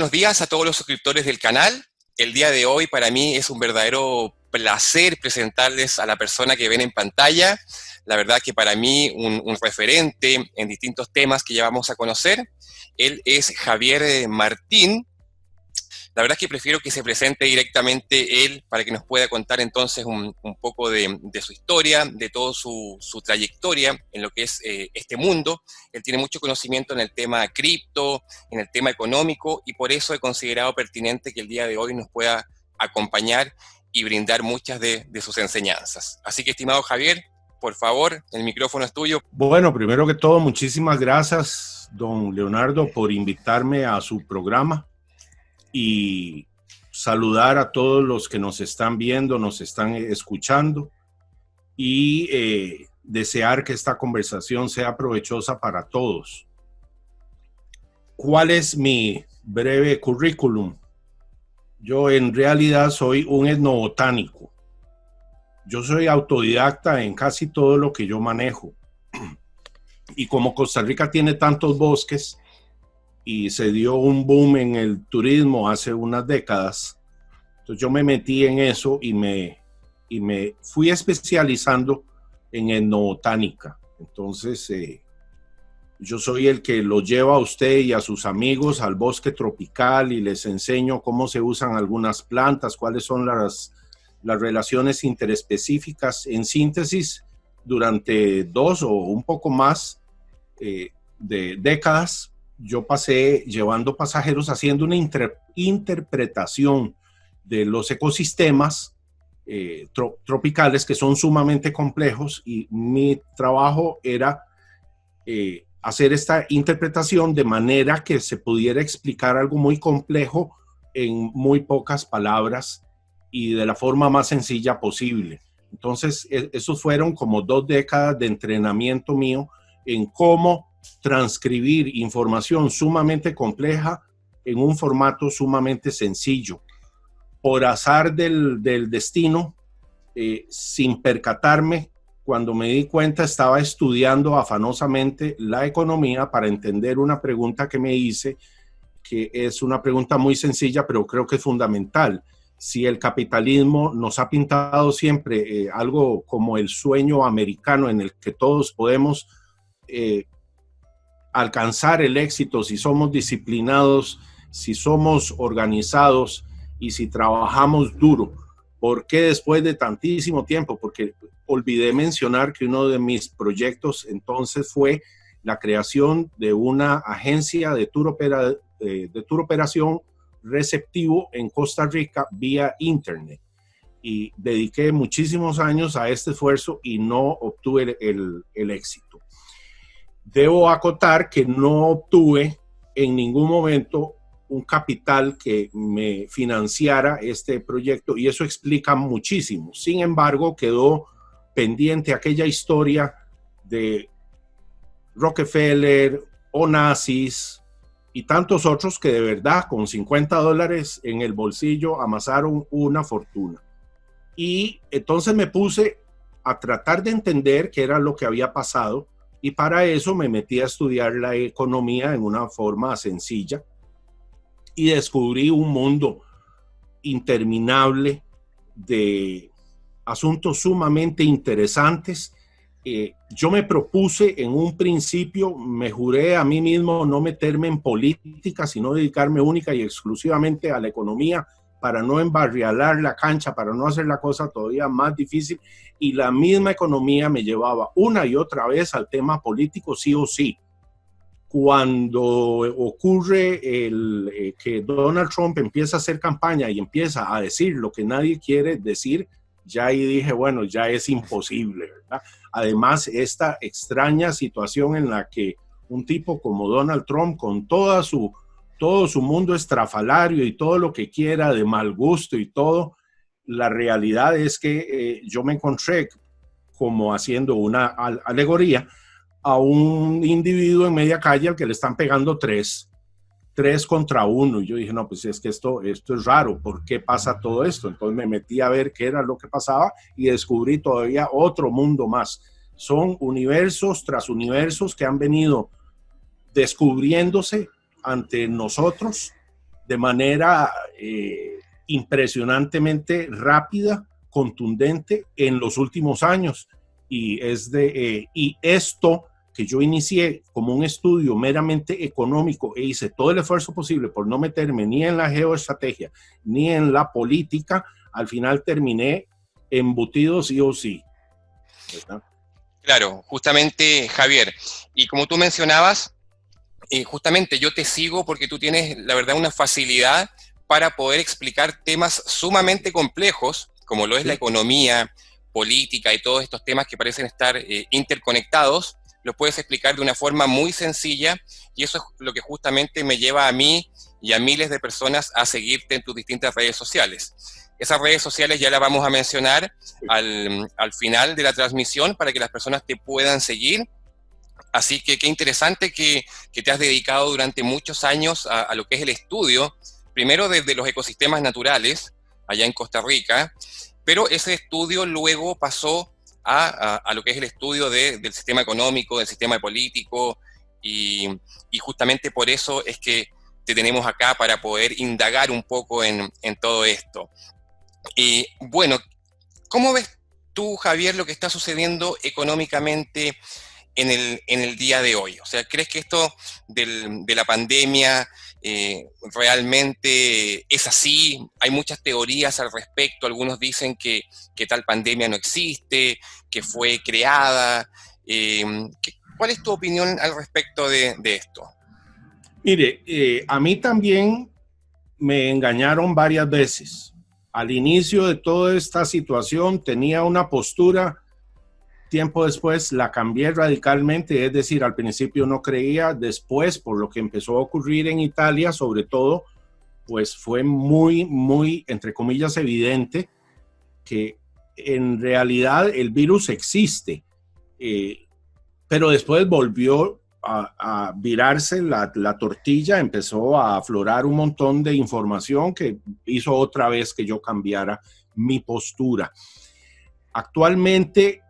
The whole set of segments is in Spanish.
buenos días a todos los suscriptores del canal. El día de hoy para mí es un verdadero placer presentarles a la persona que ven en pantalla. La verdad que para mí un referente en distintos temas que ya vamos a conocer. Él es Javier Martín. La verdad es que prefiero que se presente directamente él para que nos pueda contar entonces un poco de su historia, de toda su trayectoria en lo que es este mundo. Él tiene mucho conocimiento en el tema cripto, en el tema económico, y por eso he considerado pertinente que el día de hoy nos pueda acompañar y brindar muchas de sus enseñanzas. Así que, estimado Javier, por favor, el micrófono es tuyo. Bueno, primero que todo, muchísimas gracias, don Leonardo, por invitarme a su programa y saludar a todos los que nos están viendo, nos están escuchando y desear que esta conversación sea provechosa para todos. ¿Cuál es mi breve currículum? Yo en realidad soy un etnobotánico. Yo soy autodidacta en casi todo lo que yo manejo. Y como Costa Rica tiene tantos bosques y se dio un boom en el turismo hace unas décadas, entonces yo me metí en eso y me fui especializando en etnobotánica. Entonces yo soy el que lo lleva a usted y a sus amigos al bosque tropical y les enseño cómo se usan algunas plantas, cuáles son las relaciones interespecíficas. En síntesis, durante 2 o un poco más de décadas, yo pasé llevando pasajeros haciendo una interpretación de los ecosistemas tropicales, que son sumamente complejos, y mi trabajo era hacer esta interpretación de manera que se pudiera explicar algo muy complejo en muy pocas palabras y de la forma más sencilla posible. Entonces, esos fueron como 2 décadas de entrenamiento mío en cómo transcribir información sumamente compleja en un formato sumamente sencillo. Por azar del destino, sin percatarme, cuando me di cuenta, estaba estudiando afanosamente la economía para entender una pregunta que me hice, que es una pregunta muy sencilla, pero creo que es fundamental. Si el capitalismo nos ha pintado siempre algo como el sueño americano en el que todos podemos alcanzar el éxito si somos disciplinados, si somos organizados y si trabajamos duro. ¿Por qué después de tantísimo tiempo? Porque olvidé mencionar que uno de mis proyectos entonces fue la creación de una agencia de tour operación receptivo en Costa Rica vía internet, y dediqué muchísimos años a este esfuerzo y no obtuve el éxito. Debo acotar que no obtuve en ningún momento un capital que me financiara este proyecto, y eso explica muchísimo. Sin embargo, quedó pendiente aquella historia de Rockefeller, Onassis y tantos otros que de verdad con $50 en el bolsillo amasaron una fortuna. Y entonces me puse a tratar de entender qué era lo que había pasado, y para eso me metí a estudiar la economía en una forma sencilla y descubrí un mundo interminable de asuntos sumamente interesantes. Yo me propuse en un principio, me juré a mí mismo no meterme en política, sino dedicarme única y exclusivamente a la economía, para no embarrialar la cancha, para no hacer la cosa todavía más difícil, y la misma economía me llevaba una y otra vez al tema político, sí o sí. Cuando ocurre que Donald Trump empieza a hacer campaña y empieza a decir lo que nadie quiere decir, ya ahí dije, bueno, ya es imposible, ¿verdad? Además, esta extraña situación en la que un tipo como Donald Trump, con todo su mundo estrafalario y todo lo que quiera de mal gusto y todo, la realidad es que yo me encontré como haciendo una alegoría a un individuo en media calle al que le están pegando tres contra uno. Y yo dije, no, pues es que esto es raro, ¿por qué pasa todo esto? Entonces me metí a ver qué era lo que pasaba y descubrí todavía otro mundo más. Son universos tras universos que han venido descubriéndose ante nosotros de manera impresionantemente rápida, contundente en los últimos años. Y esto que yo inicié como un estudio meramente económico e hice todo el esfuerzo posible por no meterme ni en la geoestrategia ni en la política, al final terminé embutido sí o sí, ¿verdad? Claro, justamente, Javier, y como tú mencionabas, justamente yo te sigo porque tú tienes, la verdad, una facilidad para poder explicar temas sumamente complejos, como lo es la economía, política y todos estos temas que parecen estar interconectados. Los puedes explicar de una forma muy sencilla, y eso es lo que justamente me lleva a mí y a miles de personas a seguirte en tus distintas redes sociales. Esas redes sociales ya las vamos a mencionar al final de la transmisión para que las personas te puedan seguir. Así que qué interesante que te has dedicado durante muchos años a lo que es el estudio, primero desde los ecosistemas naturales, allá en Costa Rica, pero ese estudio luego pasó a lo que es el estudio del sistema económico, del sistema político, y justamente por eso es que te tenemos acá para poder indagar un poco en todo esto. Y bueno, ¿cómo ves tú, Javier, lo que está sucediendo económicamente en el día de hoy? O sea, ¿crees que esto de la pandemia realmente es así? Hay muchas teorías al respecto. Algunos dicen que tal pandemia no existe, que fue creada. ¿Cuál es tu opinión al respecto de esto? Mire, a mí también me engañaron varias veces. Al inicio de toda esta situación tenía una postura, tiempo después la cambié radicalmente, es decir, al principio no creía, después por lo que empezó a ocurrir en Italia, sobre todo, pues fue muy, entre comillas, evidente que en realidad el virus existe, pero después volvió a virarse la tortilla, empezó a aflorar un montón de información que hizo otra vez que yo cambiara mi postura. Actualmente,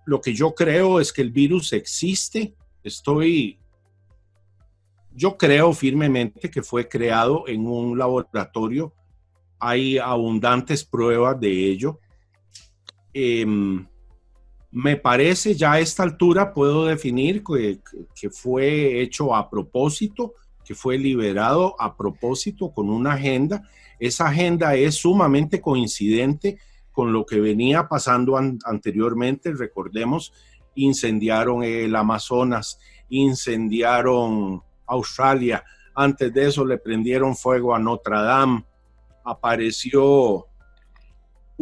lo que yo creo es que el virus existe. Yo creo firmemente que fue creado en un laboratorio. Hay abundantes pruebas de ello. Me parece, ya a esta altura puedo definir que fue hecho a propósito, que fue liberado a propósito con una agenda. Esa agenda es sumamente coincidente con lo que venía pasando anteriormente. Recordemos, incendiaron el Amazonas, incendiaron Australia, antes de eso le prendieron fuego a Notre Dame, apareció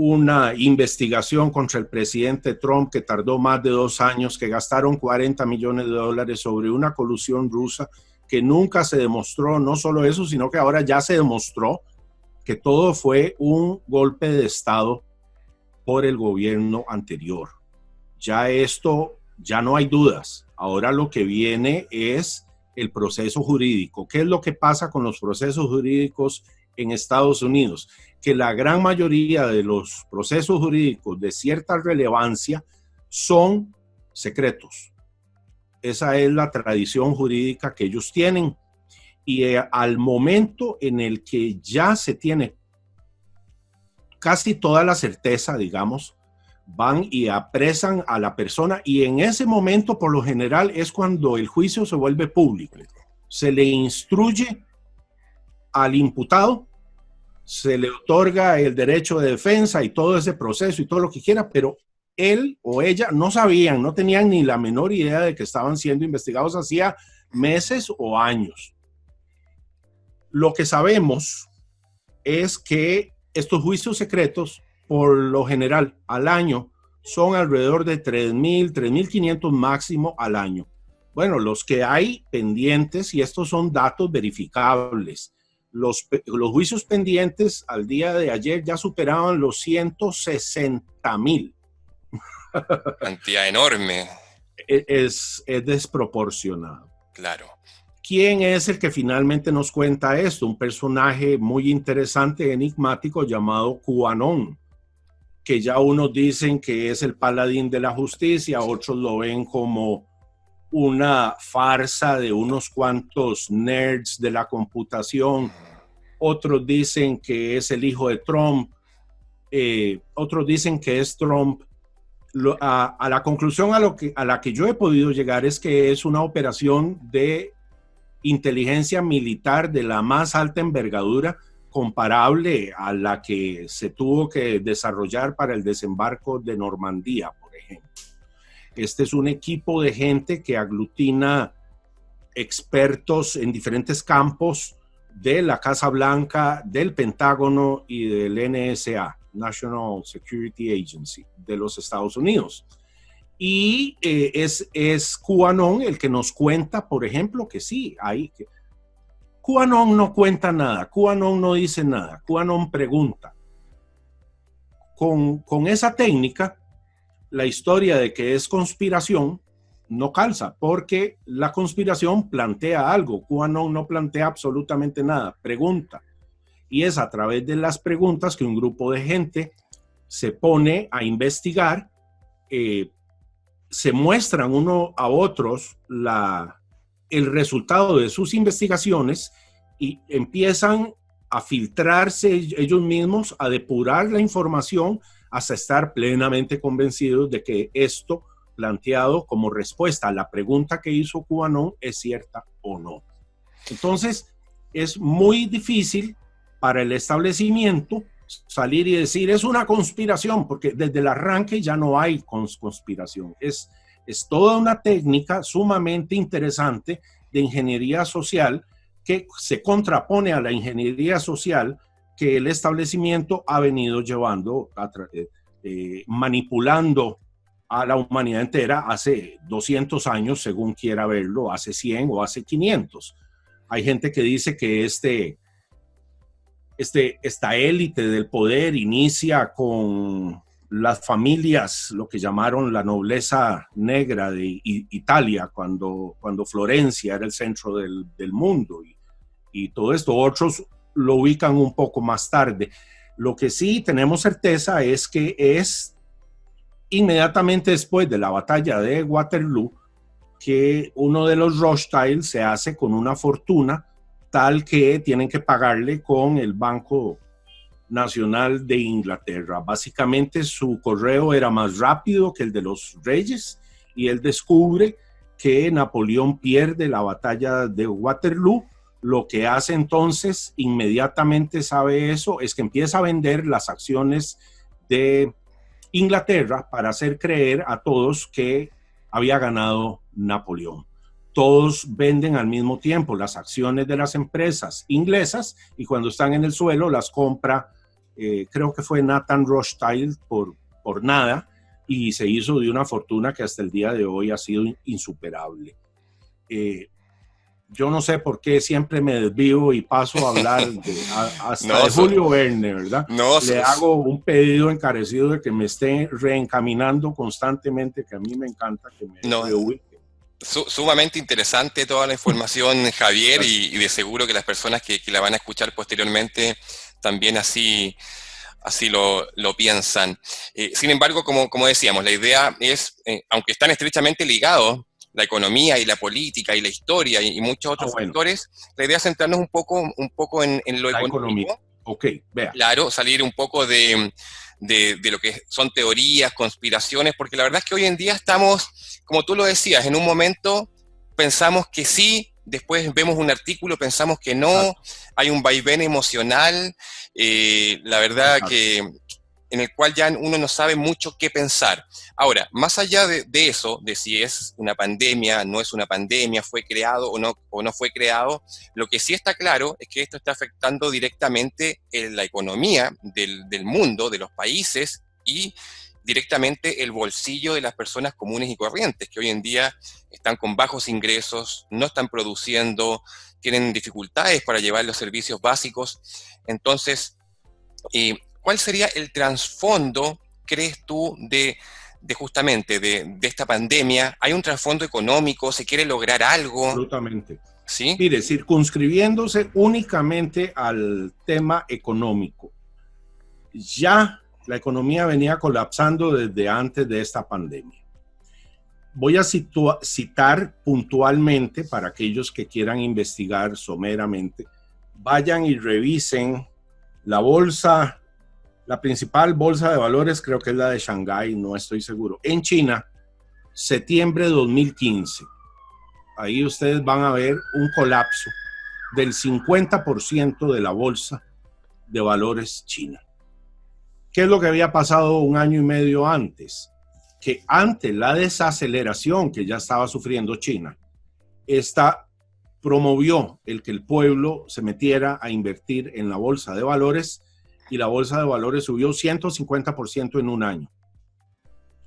una investigación contra el presidente Trump que tardó más de 2 años, que gastaron $40 millones sobre una colusión rusa que nunca se demostró. No solo eso, sino que ahora ya se demostró que todo fue un golpe de Estado por el gobierno anterior. Ya no hay dudas. Ahora lo que viene es el proceso jurídico. ¿Qué es lo que pasa con los procesos jurídicos en Estados Unidos? Que la gran mayoría de los procesos jurídicos de cierta relevancia son secretos. Esa es la tradición jurídica que ellos tienen. Y al momento en el que ya se tiene casi toda la certeza, digamos, van y apresan a la persona, y en ese momento, por lo general, es cuando el juicio se vuelve público. Se le instruye al imputado, se le otorga el derecho de defensa y todo ese proceso y todo lo que quiera, pero él o ella no sabían, no tenían ni la menor idea de que estaban siendo investigados hacía meses o años. Lo que sabemos es que estos juicios secretos, por lo general, al año, son alrededor de 3,000, 3,500 máximo al año. Bueno, los que hay pendientes, y estos son datos verificables, los juicios pendientes al día de ayer ya superaban los 160,000. Cantidad enorme. Es desproporcionado. Claro. ¿Quién es el que finalmente nos cuenta esto? Un personaje muy interesante, enigmático, llamado QAnon, que ya unos dicen que es el paladín de la justicia, otros lo ven como una farsa de unos cuantos nerds de la computación otros dicen que es el hijo de Trump, otros dicen que es Trump. A la conclusión a la que yo he podido llegar es que es una operación de inteligencia militar de la más alta envergadura, comparable a la que se tuvo que desarrollar para el desembarco de Normandía, por ejemplo. Este es un equipo de gente que aglutina expertos en diferentes campos de la Casa Blanca, del Pentágono y del NSA, National Security Agency, de los Estados Unidos. Y es QAnon el que nos cuenta, por ejemplo, que sí, QAnon no cuenta nada, QAnon no dice nada, QAnon pregunta. Con esa técnica, la historia de que es conspiración no calza, porque la conspiración plantea algo, QAnon no plantea absolutamente nada, pregunta. Y es a través de las preguntas que un grupo de gente se pone a investigar, se muestran uno a otros el resultado de sus investigaciones y empiezan a filtrarse ellos mismos, a depurar la información hasta estar plenamente convencidos de que esto planteado como respuesta a la pregunta que hizo QAnon es cierta o no. Entonces, es muy difícil para el establecimiento salir y decir es una conspiración, porque desde el arranque ya no hay conspiración. Es toda una técnica sumamente interesante de ingeniería social que se contrapone a la ingeniería social que el establecimiento ha venido llevando, manipulando a la humanidad entera hace 200 años, según quiera verlo, hace 100 o hace 500. Hay gente que dice que esta élite del poder inicia con las familias, lo que llamaron la nobleza negra de Italia, cuando Florencia era el centro del mundo y todo esto. Otros lo ubican un poco más tarde. Lo que sí tenemos certeza es que es inmediatamente después de la batalla de Waterloo que uno de los Rothschild se hace con una fortuna tal que tienen que pagarle con el Banco Nacional de Inglaterra. Básicamente su correo era más rápido que el de los reyes y él descubre que Napoleón pierde la batalla de Waterloo. Lo que hace entonces, inmediatamente sabe eso, es que empieza a vender las acciones de Inglaterra para hacer creer a todos que había ganado Napoleón. Todos venden al mismo tiempo las acciones de las empresas inglesas y cuando están en el suelo las compra, creo que fue Nathan Rothschild por nada y se hizo de una fortuna que hasta el día de hoy ha sido insuperable. Yo no sé por qué siempre me desvío y paso a hablar de Julio Verne, ¿verdad? Le hago un pedido encarecido de que me esté reencaminando constantemente, que a mí me encanta que me reubique. Sumamente interesante toda la información, Javier, y de seguro que las personas que la van a escuchar posteriormente también así lo piensan. Sin embargo, como decíamos, la idea es, aunque están estrechamente ligados, la economía y la política y la historia y muchos otros factores, la idea es centrarnos un poco en lo económico. Ok, vea. Claro, salir un poco de lo que son teorías, conspiraciones, porque la verdad es que hoy en día estamos, como tú lo decías, en un momento pensamos que sí, después vemos un artículo, pensamos que no, hay un vaivén emocional, la verdad que en el cual ya uno no sabe mucho qué pensar. Ahora, más allá de eso, de si es una pandemia, no es una pandemia, fue creado o no fue creado, lo que sí está claro es que esto está afectando directamente la economía del mundo, de los países y directamente el bolsillo de las personas comunes y corrientes, que hoy en día están con bajos ingresos, no están produciendo, tienen dificultades para llevar los servicios básicos. Entonces, ¿cuál sería el trasfondo, crees tú, de justamente de esta pandemia? ¿Hay un trasfondo económico? ¿Se quiere lograr algo? Absolutamente. ¿Sí? Mire, circunscribiéndose únicamente al tema económico, ya la economía venía colapsando desde antes de esta pandemia. Voy a citar puntualmente, para aquellos que quieran investigar someramente, vayan y revisen la bolsa, la principal bolsa de valores, creo que es la de Shanghái, no estoy seguro. En China, septiembre de 2015. Ahí ustedes van a ver un colapso del 50% de la bolsa de valores china. ¿Qué es lo que había pasado un año y medio antes? Que ante la desaceleración que ya estaba sufriendo China, esta promovió el que el pueblo se metiera a invertir en la bolsa de valores y la bolsa de valores subió 150% en un año.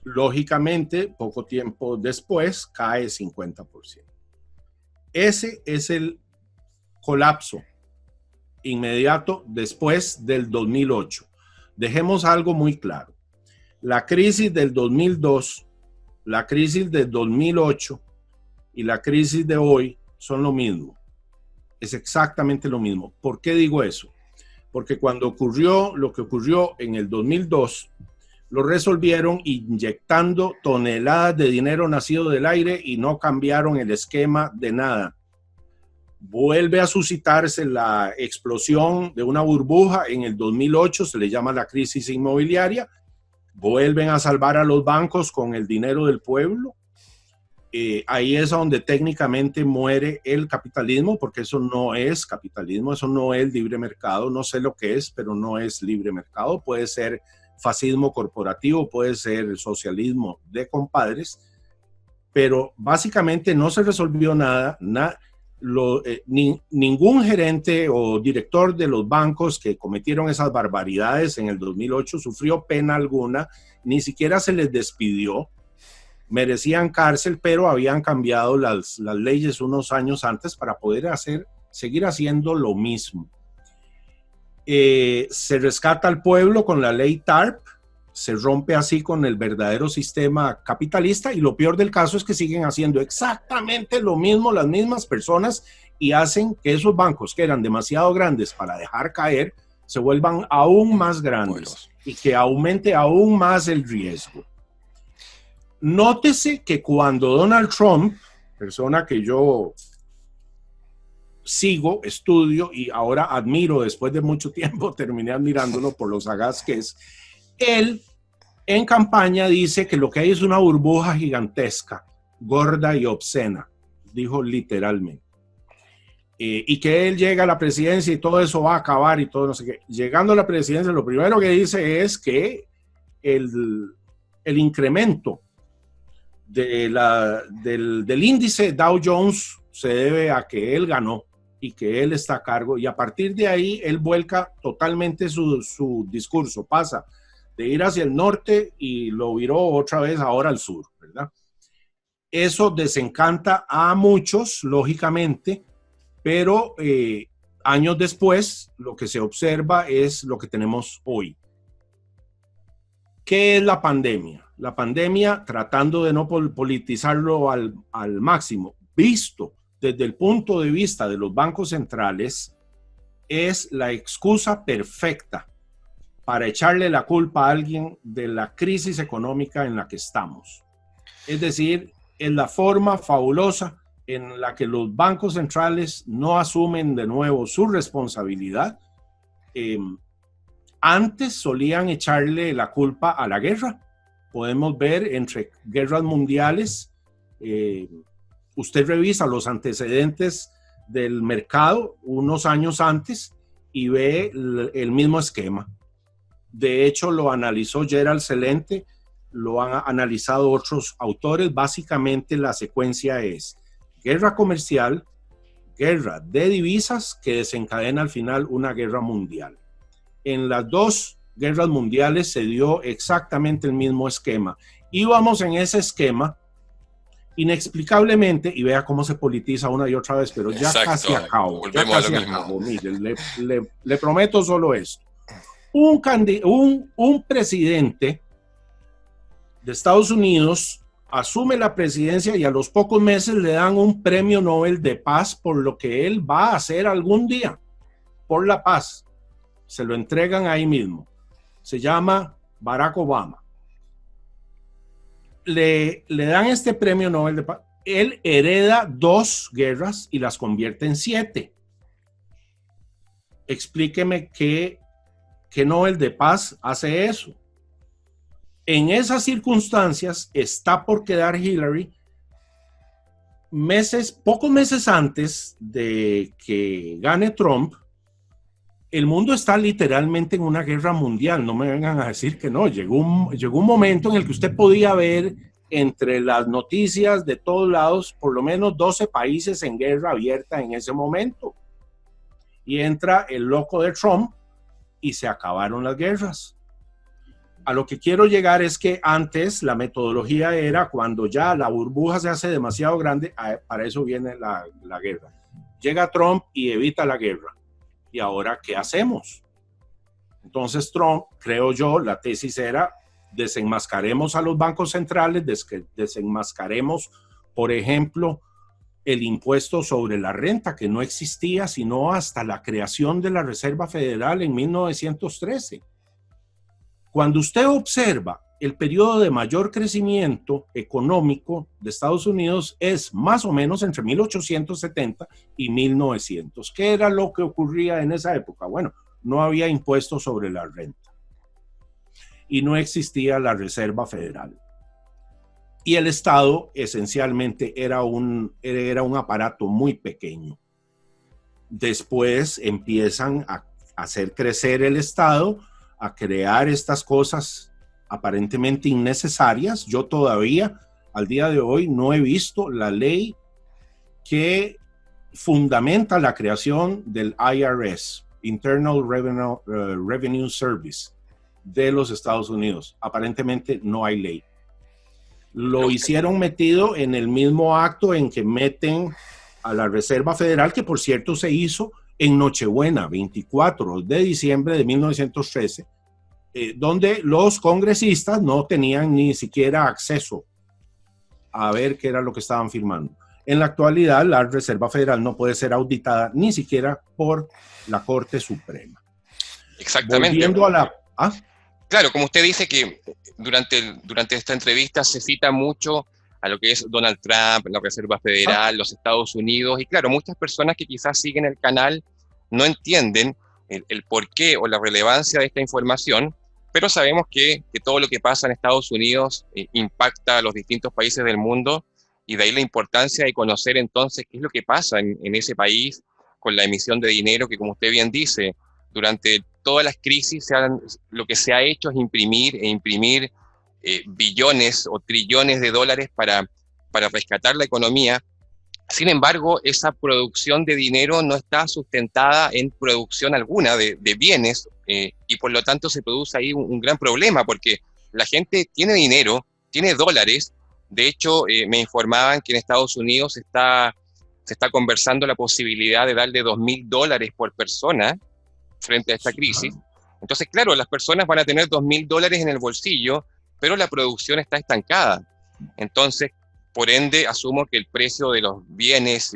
Lógicamente, poco tiempo después, cae 50%. Ese es el colapso inmediato después del 2008. Dejemos algo muy claro. La crisis del 2002, la crisis del 2008 y la crisis de hoy son lo mismo. Es exactamente lo mismo. ¿Por qué digo eso? Porque cuando ocurrió lo que ocurrió en el 2002, lo resolvieron inyectando toneladas de dinero nacido del aire y no cambiaron el esquema de nada. Vuelve a suscitarse la explosión de una burbuja en el 2008, se le llama la crisis inmobiliaria. Vuelven a salvar a los bancos con el dinero del pueblo. Ahí es donde técnicamente muere el capitalismo, porque eso no es capitalismo, eso no es libre mercado. No sé lo que es, pero no es libre mercado. Puede ser fascismo corporativo, puede ser socialismo de compadres, pero básicamente no se resolvió nada. Ningún gerente o director de los bancos que cometieron esas barbaridades en el 2008 sufrió pena alguna, ni siquiera se les despidió. Merecían cárcel, pero habían cambiado las leyes unos años antes para poder seguir haciendo lo mismo. Se rescata al pueblo con la ley TARP, se rompe así con el verdadero sistema capitalista, y lo peor del caso es que siguen haciendo exactamente lo mismo las mismas personas y hacen que esos bancos que eran demasiado grandes para dejar caer se vuelvan aún más grandes y que aumente aún más el riesgo. Nótese que cuando Donald Trump, persona que yo sigo, estudio y ahora admiro después de mucho tiempo, terminé admirándolo por lo sagaz que es, él en campaña dice que lo que hay es una burbuja gigantesca, gorda y obscena, dijo literalmente. Y que él llega a la presidencia y todo eso va a acabar y todo no sé qué. Llegando a la presidencia, lo primero que dice es que el incremento del índice Dow Jones se debe a que él ganó y que él está a cargo, y a partir de ahí él vuelca totalmente su discurso, pasa de ir hacia el norte y lo viró otra vez ahora al sur, ¿verdad? Eso desencanta a muchos, lógicamente, pero años después lo que se observa es lo que tenemos hoy. ¿Qué es la pandemia? La pandemia, tratando de no politizarlo al máximo, visto desde el punto de vista de los bancos centrales, es la excusa perfecta para echarle la culpa a alguien de la crisis económica en la que estamos. Es decir, es la forma fabulosa en la que los bancos centrales no asumen de nuevo su responsabilidad. Antes solían echarle la culpa a la guerra. Podemos ver entre guerras mundiales, usted revisa los antecedentes del mercado unos años antes y ve el mismo esquema. De hecho, lo analizó Gerald Celente, lo han analizado otros autores. Básicamente la secuencia es guerra comercial, guerra de divisas que desencadena al final una guerra mundial. En las dos guerras mundiales se dio exactamente el mismo esquema. Íbamos en ese esquema inexplicablemente, y vea cómo se politiza una y otra vez, pero ya casi acabo. Ya casi acabo. Mire, le prometo solo esto. Un presidente de Estados Unidos asume la presidencia y a los pocos meses le dan un premio Nobel de paz por lo que él va a hacer algún día, por la paz. Se lo entregan ahí mismo. Se llama Barack Obama. Le dan este premio Nobel de paz. Él hereda 2 guerras y las convierte en 7. explíqueme qué Nobel de Paz hace eso. En esas circunstancias está por quedar Hillary pocos meses antes de que gane Trump. El mundo está literalmente en una guerra mundial, no me vengan a decir que no. Llegó un momento en el que usted podía ver entre las noticias de todos lados por lo menos 12 países en guerra abierta en ese momento. Y entra el loco de Trump y se acabaron las guerras. A lo que quiero llegar es que antes la metodología era cuando ya la burbuja se hace demasiado grande, para eso viene la guerra. Llega Trump y evita la guerra. ¿Y ahora qué hacemos? Entonces Trump, creo yo, la tesis era desenmascaremos a los bancos centrales, desenmascaremos, por ejemplo, el impuesto sobre la renta, que no existía sino hasta la creación de la Reserva Federal en 1913. Cuando usted observa el periodo de mayor crecimiento económico de Estados Unidos es más o menos entre 1870 y 1900. ¿Qué era lo que ocurría en esa época? Bueno, no había impuestos sobre la renta y no existía la Reserva Federal. Y el Estado esencialmente era un aparato muy pequeño. Después empiezan a hacer crecer el Estado, a crear estas cosas aparentemente innecesarias. Yo todavía, al día de hoy, no he visto la ley que fundamenta la creación del IRS, Internal Revenue Service, de los Estados Unidos. Aparentemente no hay ley. Lo hicieron metido en el mismo acto en que meten a la Reserva Federal, que por cierto se hizo en Nochebuena, 24 de diciembre de 1913, donde los congresistas no tenían ni siquiera acceso a ver qué era lo que estaban firmando. En la actualidad, la Reserva Federal no puede ser auditada ni siquiera por la Corte Suprema. Exactamente. Volviendo a la... Claro, como usted dice que durante esta entrevista se cita mucho a lo que es Donald Trump, la Reserva Federal, los Estados Unidos, y claro, muchas personas que quizás siguen el canal no entienden el porqué o la relevancia de esta información, pero sabemos que todo lo que pasa en Estados Unidos impacta a los distintos países del mundo, y de ahí la importancia de conocer entonces qué es lo que pasa en ese país con la emisión de dinero, que como usted bien dice, durante todas las crisis lo que se ha hecho es imprimir billones o trillones de dólares para rescatar la economía. Sin embargo, esa producción de dinero no está sustentada en producción alguna de bienes, y por lo tanto se produce ahí un gran problema, porque la gente tiene dinero, tiene dólares. De hecho, me informaban que en Estados Unidos se está conversando la posibilidad de darle $2.000 por persona frente a esta crisis. Entonces, claro, las personas van a tener $2.000 en el bolsillo, pero la producción está estancada. Entonces, por ende, asumo que el precio de los bienes,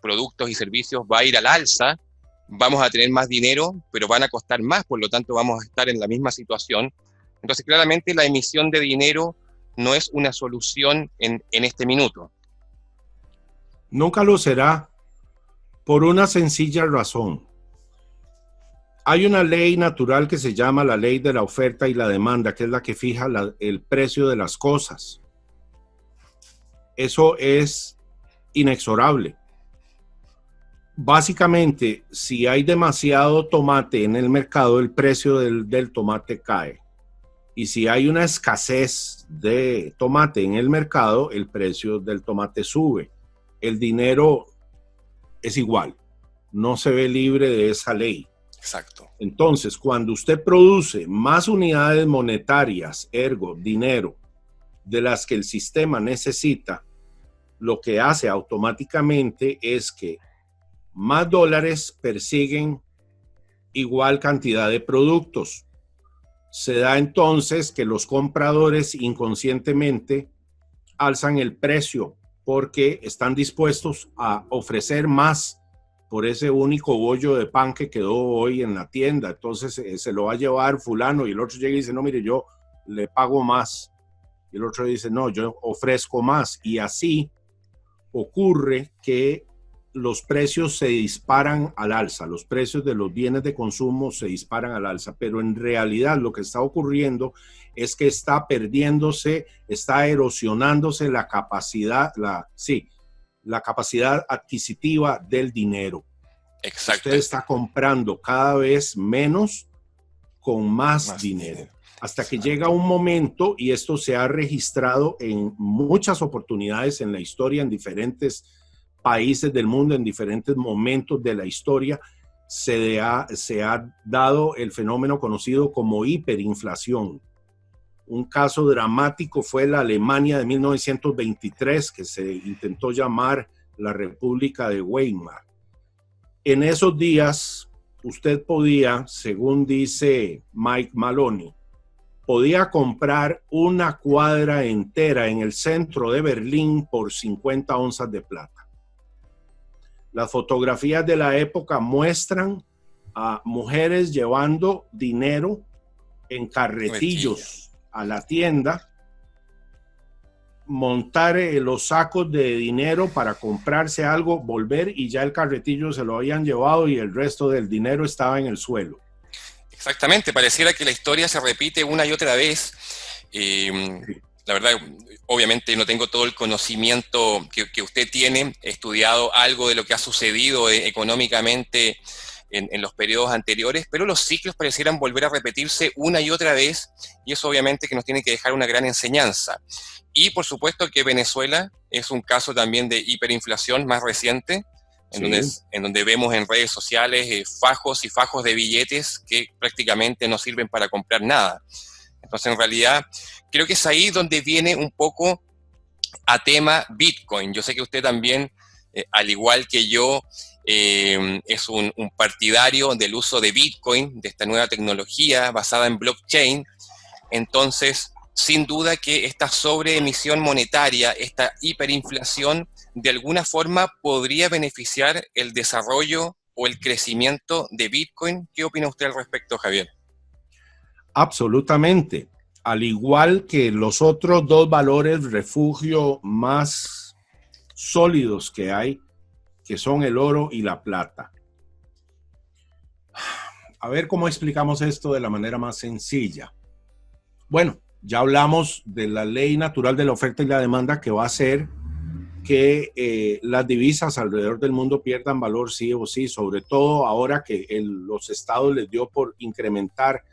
productos y servicios va a ir al alza, vamos a tener más dinero, pero van a costar más, por lo tanto vamos a estar en la misma situación. Entonces, claramente la emisión de dinero no es una solución en este minuto. Nunca lo será, por una sencilla razón. Hay una ley natural que se llama la ley de la oferta y la demanda, que es la que fija el precio de las cosas. Eso es inexorable. Básicamente, si hay demasiado tomate en el mercado, el precio del tomate cae. Y si hay una escasez de tomate en el mercado, el precio del tomate sube. El dinero es igual, no se ve libre de esa ley. Exacto. Entonces, cuando usted produce más unidades monetarias, ergo, dinero, de las que el sistema necesita, lo que hace automáticamente es que más dólares persiguen igual cantidad de productos. Se da entonces que los compradores inconscientemente alzan el precio porque están dispuestos a ofrecer más por ese único bollo de pan que quedó hoy en la tienda. Entonces se lo va a llevar fulano, y el otro llega y dice, no, mire, yo le pago más. Y el otro dice, no, yo ofrezco más. Y así ocurre que los precios se disparan al alza, los precios de los bienes de consumo se disparan al alza, pero en realidad lo que está ocurriendo es que está perdiéndose, está erosionándose la capacidad, la capacidad adquisitiva del dinero. Exacto. Usted está comprando cada vez menos con más dinero. Hasta que llega un momento, y esto se ha registrado en muchas oportunidades en la historia, en diferentes países del mundo, en diferentes momentos de la historia, se ha dado el fenómeno conocido como hiperinflación. Un caso dramático fue la Alemania de 1923, que se intentó llamar la República de Weimar. En esos días, usted podía, según dice Mike Maloney, podía comprar una cuadra entera en el centro de Berlín por 50 onzas de plata. Las fotografías de la época muestran a mujeres llevando dinero en carretillos a la tienda, montar los sacos de dinero para comprarse algo, volver y ya el carretillo se lo habían llevado y el resto del dinero estaba en el suelo. Exactamente, pareciera que la historia se repite una y otra vez. La verdad, obviamente no tengo todo el conocimiento que usted tiene, he estudiado algo de lo que ha sucedido económicamente en los periodos anteriores, pero los ciclos parecieran volver a repetirse una y otra vez, y eso obviamente que nos tiene que dejar una gran enseñanza. Y por supuesto que Venezuela es un caso también de hiperinflación más reciente, en donde vemos en redes sociales fajos y fajos de billetes que prácticamente no sirven para comprar nada. Entonces, en realidad, creo que es ahí donde viene un poco a tema Bitcoin. Yo sé que usted también, al igual que yo, es un partidario del uso de Bitcoin, de esta nueva tecnología basada en blockchain. Entonces, sin duda que esta sobreemisión monetaria, esta hiperinflación, de alguna forma podría beneficiar el desarrollo o el crecimiento de Bitcoin. ¿Qué opina usted al respecto, Javier? Absolutamente. Al igual que los otros dos valores refugio más sólidos que hay, que son el oro y la plata. A ver cómo explicamos esto de la manera más sencilla. Bueno, ya hablamos de la ley natural de la oferta y la demanda, que va a hacer que las divisas alrededor del mundo pierdan valor sí o sí, sobre todo ahora que los estados les dio por incrementar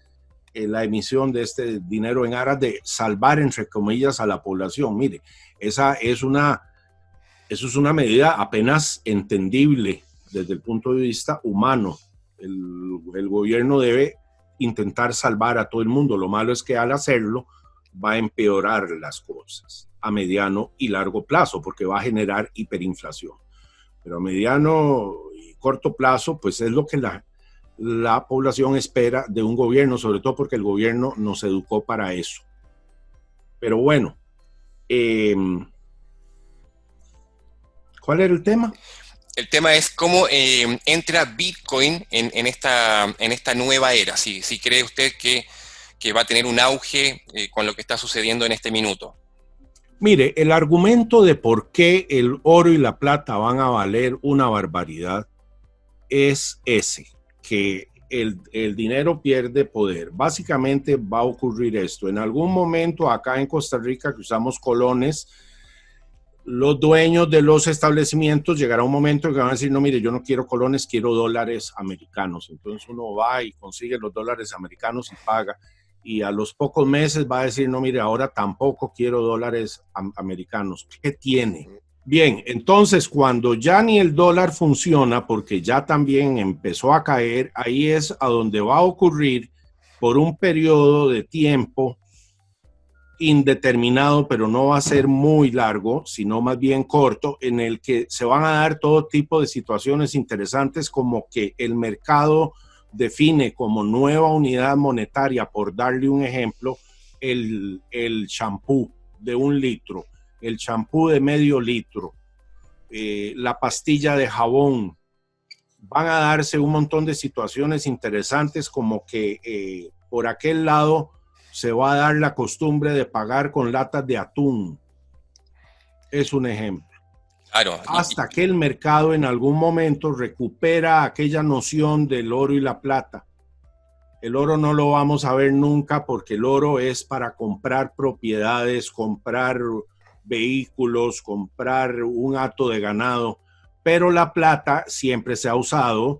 la emisión de este dinero en aras de salvar, entre comillas, a la población. Mire, eso es una medida apenas entendible desde el punto de vista humano. El gobierno debe intentar salvar a todo el mundo. Lo malo es que al hacerlo va a empeorar las cosas a mediano y largo plazo, porque va a generar hiperinflación. Pero a mediano y corto plazo, pues es lo que la población espera de un gobierno, sobre todo porque el gobierno nos educó para eso. Pero bueno, ¿cuál era el tema? El tema es cómo entra Bitcoin en esta nueva era. Si cree usted que va a tener un auge con lo que está sucediendo en este minuto. Mire, el argumento de por qué el oro y la plata van a valer una barbaridad es ese, que el dinero pierde poder. Básicamente va a ocurrir esto. En algún momento acá en Costa Rica, que usamos colones, los dueños de los establecimientos llegará un momento en que van a decir, no, mire, yo no quiero colones, quiero dólares americanos. Entonces uno va y consigue los dólares americanos y paga. Y a los pocos meses va a decir, no, mire, ahora tampoco quiero dólares americanos. ¿Qué tiene? Bien, entonces cuando ya ni el dólar funciona, porque ya también empezó a caer, ahí es a donde va a ocurrir por un periodo de tiempo indeterminado, pero no va a ser muy largo, sino más bien corto, en el que se van a dar todo tipo de situaciones interesantes, como que el mercado define como nueva unidad monetaria, por darle un ejemplo, el champú de 1 litro, el champú de medio litro, la pastilla de jabón. Van a darse un montón de situaciones interesantes, como que por aquel lado se va a dar la costumbre de pagar con latas de atún. Es un ejemplo. Claro. hasta que el mercado en algún momento recupera aquella noción del oro y la plata. El oro no lo vamos a ver nunca porque el oro es para comprar propiedades, comprar vehículos, comprar un hato de ganado, pero la plata siempre se ha usado,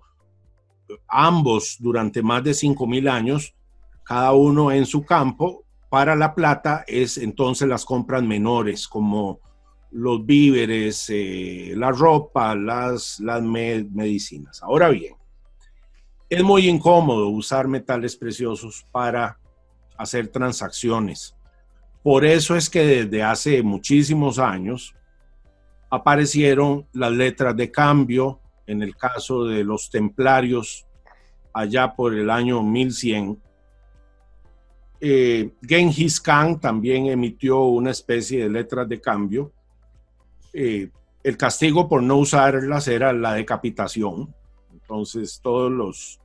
ambos durante más de 5.000 años, cada uno en su campo. Para la plata es entonces las compras menores, como los víveres, la ropa, las medicinas. Ahora bien, es muy incómodo usar metales preciosos para hacer transacciones. Por eso es que desde hace muchísimos años aparecieron las letras de cambio. En el caso de los templarios, allá por el año 1100, Genghis Khan también emitió una especie de letras de cambio. El castigo por no usarlas era la decapitación. Entonces todos los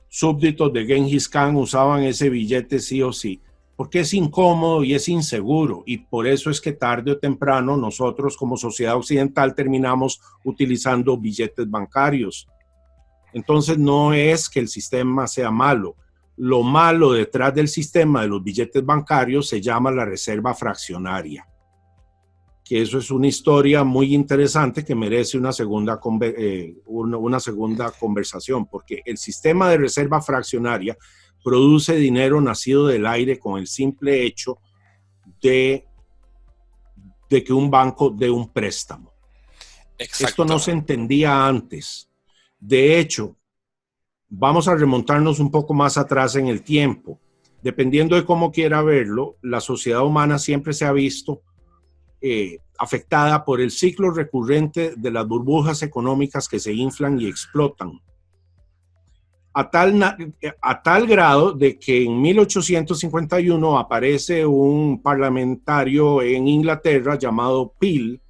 súbditos de Genghis Khan usaban ese billete sí o sí, porque es incómodo y es inseguro, y por eso es que tarde o temprano nosotros como sociedad occidental terminamos utilizando billetes bancarios. Entonces no es que el sistema sea malo. Lo malo detrás del sistema de los billetes bancarios se llama la reserva fraccionaria, que eso es una historia muy interesante que merece una segunda conversación, porque el sistema de reserva fraccionaria produce dinero nacido del aire con el simple hecho de que un banco dé un préstamo. Exacto. Esto no se entendía antes. De hecho, vamos a remontarnos un poco más atrás en el tiempo. Dependiendo de cómo quiera verlo, la sociedad humana siempre se ha visto afectada por el ciclo recurrente de las burbujas económicas que se inflan y explotan. A tal grado de que en 1851 aparece un parlamentario en Inglaterra llamado Peel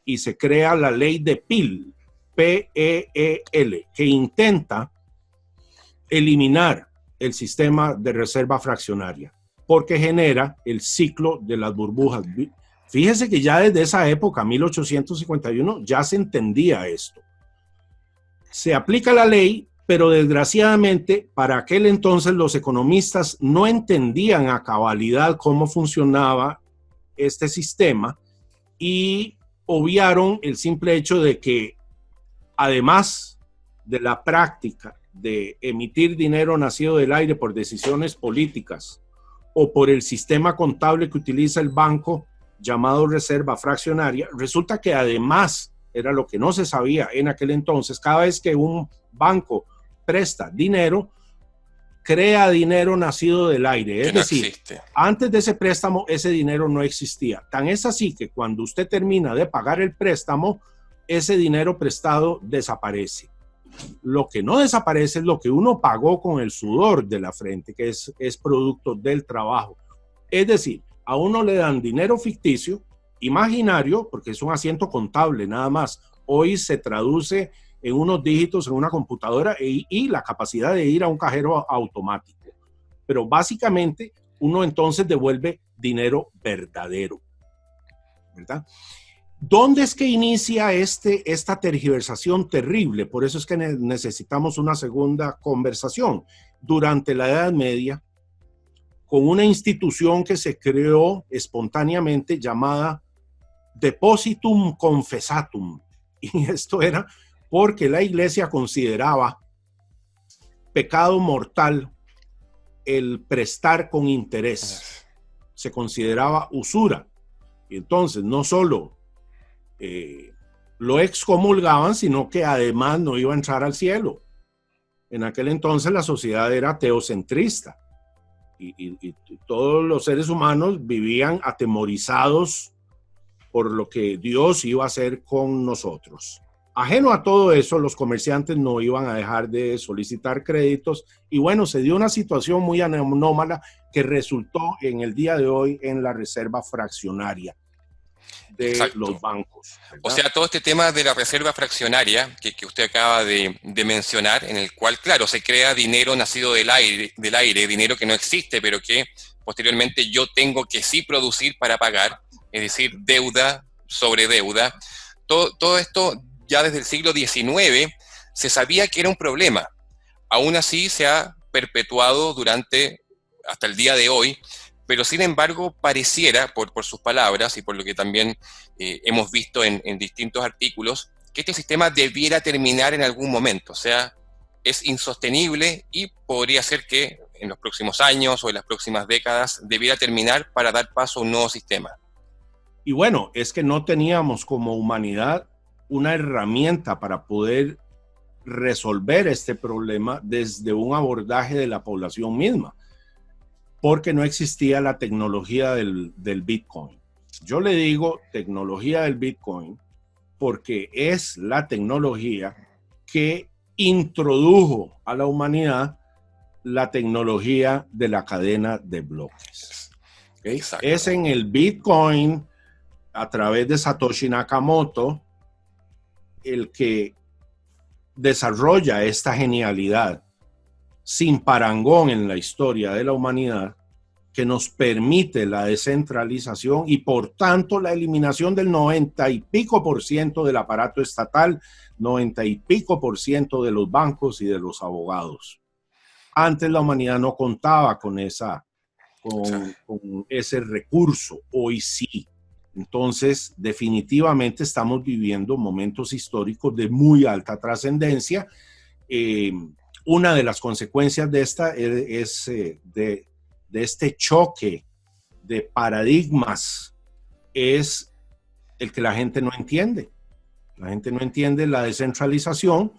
y se crea la ley de Peel, P-E-E-L, que intenta eliminar el sistema de reserva fraccionaria porque genera el ciclo de las burbujas. Fíjese que ya desde esa época, 1851, ya se entendía esto. Se aplica la ley, pero desgraciadamente para aquel entonces los economistas no entendían a cabalidad cómo funcionaba este sistema y obviaron el simple hecho de que además de la práctica de emitir dinero nacido del aire por decisiones políticas o por el sistema contable que utiliza el banco llamado reserva fraccionaria, resulta que además, era lo que no se sabía en aquel entonces, cada vez que un banco presta dinero, crea dinero nacido del aire. Es decir, antes de ese préstamo, ese dinero no existía. Tan es así que cuando usted termina de pagar el préstamo, ese dinero prestado desaparece. Lo que no desaparece es lo que uno pagó con el sudor de la frente, que es producto del trabajo. Es decir, a uno le dan dinero ficticio, imaginario, porque es un asiento contable nada más. Hoy se traduce en unos dígitos en una computadora y la capacidad de ir a un cajero automático. Pero básicamente uno entonces devuelve dinero verdadero, ¿verdad? ¿Dónde es que inicia esta tergiversación terrible? Por eso es que necesitamos una segunda conversación. Durante la Edad Media, con una institución que se creó espontáneamente llamada Depositum Confessatum. Y esto era porque la iglesia consideraba pecado mortal el prestar con interés. Se consideraba usura. Y entonces no solo lo excomulgaban, sino que además no iba a entrar al cielo. En aquel entonces la sociedad era teocentrista y todos los seres humanos vivían atemorizados por lo que Dios iba a hacer con nosotros. Ajeno a todo eso, los comerciantes no iban a dejar de solicitar créditos y bueno, se dio una situación muy anómala que resultó en el día de hoy en la reserva fraccionaria de Exacto. Los bancos, ¿verdad? O sea, todo este tema de la reserva fraccionaria que usted acaba de mencionar, en el cual, claro, se crea dinero nacido del aire, dinero que no existe, pero que posteriormente yo tengo que sí producir para pagar, es decir, deuda sobre deuda. todo esto ya desde el siglo XIX se sabía que era un problema. Aún así se ha perpetuado hasta el día de hoy, pero sin embargo pareciera, por sus palabras y por lo que también hemos visto en distintos artículos, que este sistema debiera terminar en algún momento. O sea, es insostenible y podría ser que en los próximos años o en las próximas décadas debiera terminar para dar paso a un nuevo sistema. Y bueno, es que no teníamos como humanidad una herramienta para poder resolver este problema desde un abordaje de la población misma, porque no existía la tecnología del Bitcoin. Yo le digo tecnología del Bitcoin porque es la tecnología que introdujo a la humanidad la tecnología de la cadena de bloques. ¿Okay? Es en el Bitcoin, a través de Satoshi Nakamoto, el que desarrolla esta genialidad sin parangón en la historia de la humanidad, que nos permite la descentralización y por tanto la eliminación del 90 y pico por ciento del aparato estatal, 90 y pico por ciento de los bancos y de los abogados. Antes la humanidad no contaba con ese recurso, hoy sí. Entonces, definitivamente estamos viviendo momentos históricos de muy alta trascendencia. Una de las consecuencias de esta es de este choque de paradigmas es el que la gente no entiende. La gente no entiende la descentralización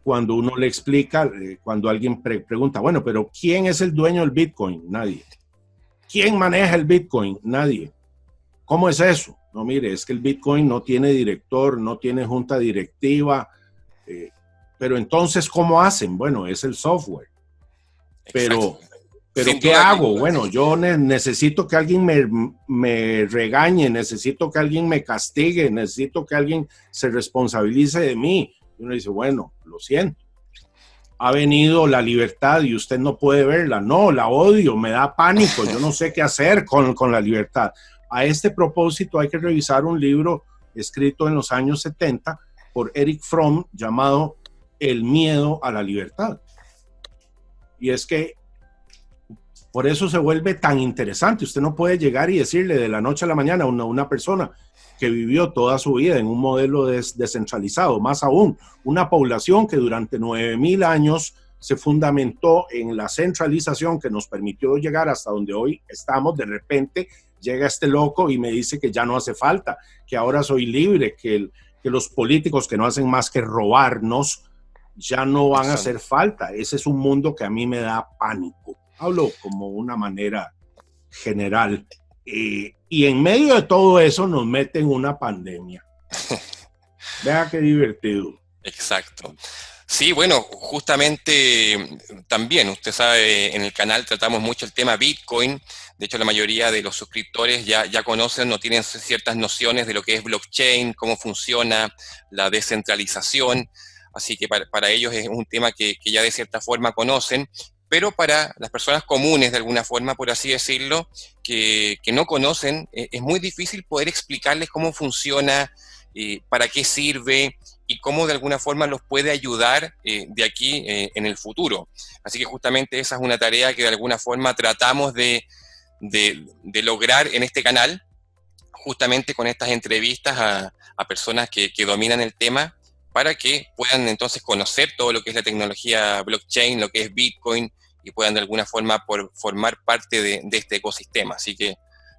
cuando uno le explica, cuando alguien pregunta, bueno, pero ¿quién es el dueño del Bitcoin? Nadie. ¿Quién maneja el Bitcoin? Nadie. ¿Cómo es eso? No, mire, es que el Bitcoin no tiene director, no tiene junta directiva, pero entonces, ¿cómo hacen? Bueno, es el software. Pero ¿qué hago? Bueno, yo necesito que alguien me regañe, necesito que alguien me castigue, necesito que alguien se responsabilice de mí. Y uno dice, bueno, lo siento. Ha venido la libertad y usted no puede verla. No, la odio, me da pánico, yo no sé qué hacer con la libertad. A este propósito hay que revisar un libro escrito en los años 70 por Erich Fromm llamado El miedo a la libertad. Y es que por eso se vuelve tan interesante. Usted no puede llegar y decirle de la noche a la mañana a una persona que vivió toda su vida en un modelo descentralizado, más aún, una población que durante 9.000 años se fundamentó en la centralización que nos permitió llegar hasta donde hoy estamos. De repente llega este loco y me dice que ya no hace falta, que ahora soy libre, que los políticos que no hacen más que robarnos ya no van a hacer falta. Ese es un mundo que a mí me da pánico. Hablo como una manera general. Y en medio de todo eso nos meten una pandemia. Vea qué divertido. Exacto. Sí, bueno, justamente también, usted sabe, en el canal tratamos mucho el tema Bitcoin. De hecho, la mayoría de los suscriptores ya conocen o tienen ciertas nociones de lo que es blockchain, cómo funciona la descentralización. Así que para ellos es un tema que ya de cierta forma conocen. Pero para las personas comunes, de alguna forma, por así decirlo, que no conocen, es muy difícil poder explicarles cómo funciona, para qué sirve y cómo de alguna forma los puede ayudar de aquí en el futuro. Así que justamente esa es una tarea que de alguna forma tratamos de lograr en este canal, justamente con estas entrevistas a personas que dominan el tema, para que puedan entonces conocer todo lo que es la tecnología blockchain, lo que es Bitcoin, y puedan de alguna forma formar parte de este ecosistema. Así que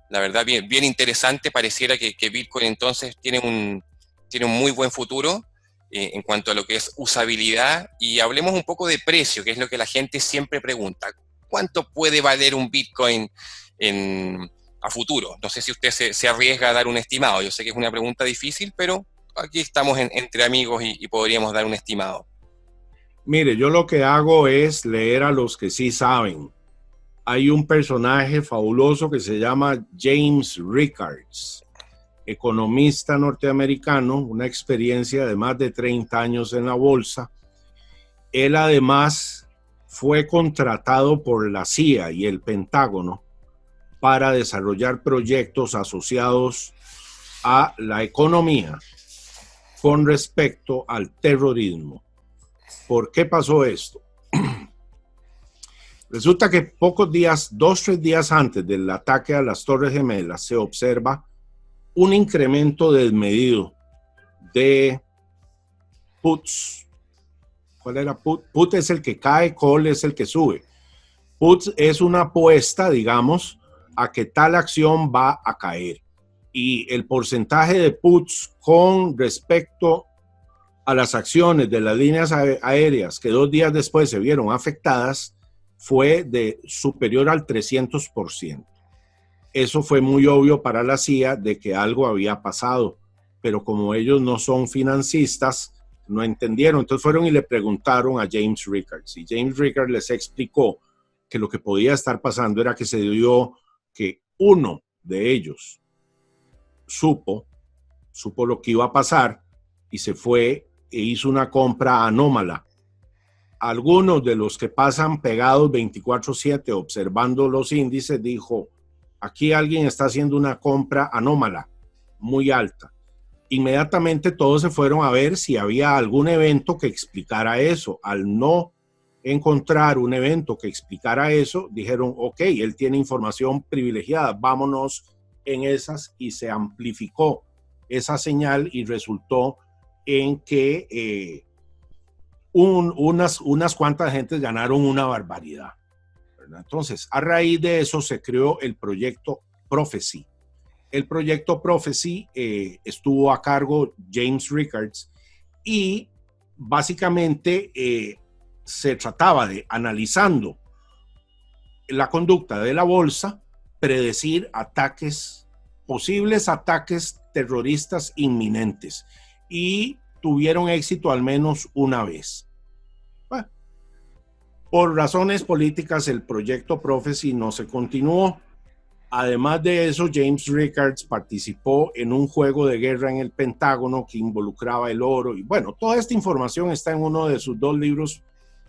la verdad bien interesante, pareciera que Bitcoin entonces tiene un muy buen futuro en cuanto a lo que es usabilidad. Y hablemos un poco de precio, que es lo que la gente siempre pregunta. ¿Cuánto puede valer un Bitcoin a futuro? No sé si usted se arriesga a dar un estimado. Yo sé que es una pregunta difícil, pero aquí estamos entre amigos y podríamos dar un estimado. Mire, yo lo que hago es leer a los que sí saben. Hay un personaje fabuloso que se llama James Rickards, economista norteamericano, una experiencia de más de 30 años en la bolsa. Él además fue contratado por la CIA y el Pentágono para desarrollar proyectos asociados a la economía con respecto al terrorismo. ¿Por qué pasó esto? Resulta que pocos días, 2-3 días antes del ataque a las Torres Gemelas, se observa un incremento desmedido de puts. ¿Cuál era put? Put es el que cae, call es el que sube. Put es una apuesta, digamos, a que tal acción va a caer. Y el porcentaje de puts con respecto a las acciones de las líneas aéreas que 2 días después se vieron afectadas fue de superior al 300%. Eso fue muy obvio para la CIA de que algo había pasado, pero como ellos no son financistas, no entendieron. Entonces fueron y le preguntaron a James Rickards, y James Rickards les explicó que lo que podía estar pasando era que se dio que uno de ellos supo lo que iba a pasar y se fue e hizo una compra anómala. Algunos de los que pasan pegados 24/7 observando los índices dijo, aquí alguien está haciendo una compra anómala, muy alta. Inmediatamente todos se fueron a ver si había algún evento que explicara eso. Al no encontrar un evento que explicara eso, dijeron, ok, él tiene información privilegiada, vámonos en esas, y se amplificó esa señal y resultó en que unas cuantas gentes ganaron una barbaridad, ¿verdad? Entonces, a raíz de eso se creó el proyecto Prophecy. El proyecto Prophecy estuvo a cargo James Rickards y básicamente se trataba de, analizando la conducta de la bolsa, predecir ataques, posibles ataques terroristas inminentes, y tuvieron éxito al menos una vez. Bueno, por razones políticas el proyecto Prophecy no se continuó. Además de eso, James Rickards participó en un juego de guerra en el Pentágono que involucraba el oro. Y bueno, toda esta información está en uno de sus 2 libros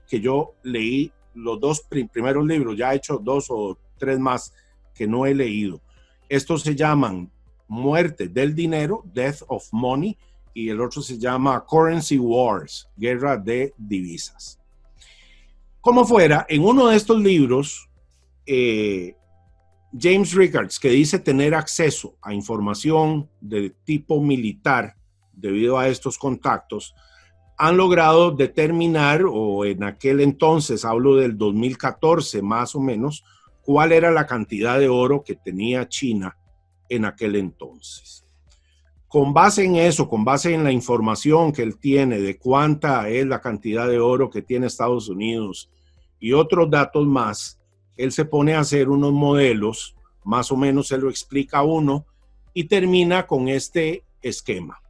que yo leí, los 2 primeros libros, ya he hecho 2 o 3 más que no he leído. Estos se llaman Muerte del Dinero, Death of Money, y el otro se llama Currency Wars, Guerra de Divisas. Como fuera, en uno de estos libros, James Rickards, que dice tener acceso a información de tipo militar debido a estos contactos, han logrado determinar, o en aquel entonces, hablo del 2014 más o menos, cuál era la cantidad de oro que tenía China en aquel entonces. Con base en eso, con base en la información que él tiene de cuánta es la cantidad de oro que tiene Estados Unidos y otros datos más, él se pone a hacer unos modelos, más o menos se lo explica a uno, y termina con este esquema.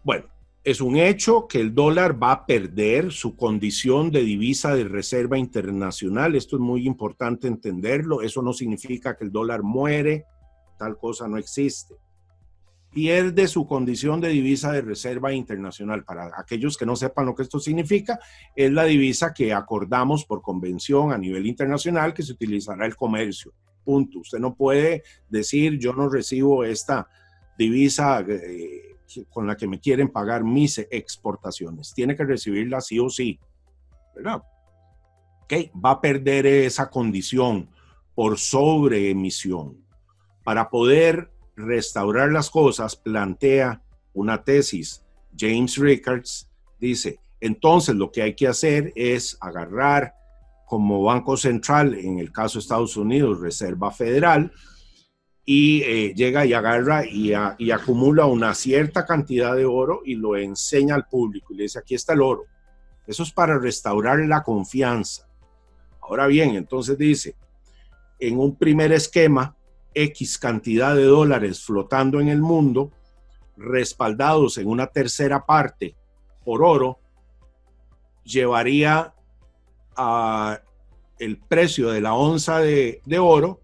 Bueno, es un hecho que el dólar va a perder su condición de divisa de reserva internacional. Esto es muy importante entenderlo. Eso no significa que el dólar muere, tal cosa no existe. Pierde su condición de divisa de reserva internacional. Para aquellos que no sepan lo que esto significa, es la divisa que acordamos por convención a nivel internacional que se utilizará el comercio. Punto. Usted no puede decir yo no recibo esta divisa con la que me quieren pagar mis exportaciones. Tiene que recibirla sí o sí, ¿verdad? Okay. Va a perder esa condición por sobreemisión. Para poder restaurar las cosas, plantea una tesis. James Rickards dice, entonces lo que hay que hacer es agarrar como Banco Central, en el caso de Estados Unidos, Reserva Federal, y llega y agarra y acumula una cierta cantidad de oro y lo enseña al público y le dice, aquí está el oro. Eso es para restaurar la confianza. Ahora bien, entonces dice, en un primer esquema, X cantidad de dólares flotando en el mundo, respaldados en una tercera parte por oro, llevaría el precio de la onza de oro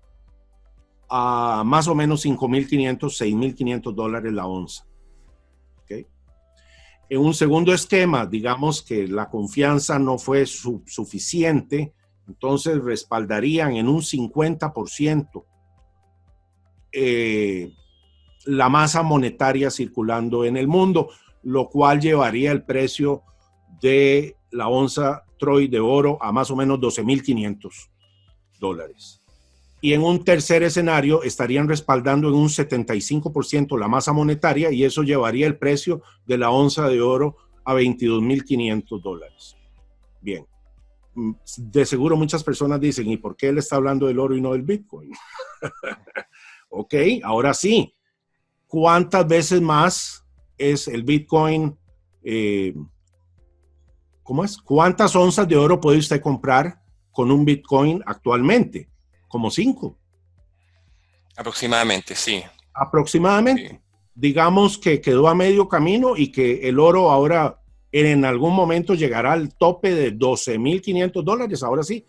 a más o menos $5,500, $6,500 la onza. ¿Okay? En un segundo esquema, digamos que la confianza no fue suficiente, entonces respaldarían en un 50% la masa monetaria circulando en el mundo, lo cual llevaría el precio de la onza Troy de oro a más o menos $12,500. Y en un tercer escenario estarían respaldando en un 75% la masa monetaria y eso llevaría el precio de la onza de oro a $22,500. Bien, de seguro muchas personas dicen, ¿y por qué él está hablando del oro y no del Bitcoin? Ok, ahora sí. ¿Cuántas veces más es el Bitcoin? ¿Cómo es? ¿Cuántas onzas de oro puede usted comprar con un Bitcoin actualmente? Como 5. Aproximadamente, sí. Aproximadamente. Sí. Digamos que quedó a medio camino y que el oro ahora en algún momento llegará al tope de $12,500. Ahora sí,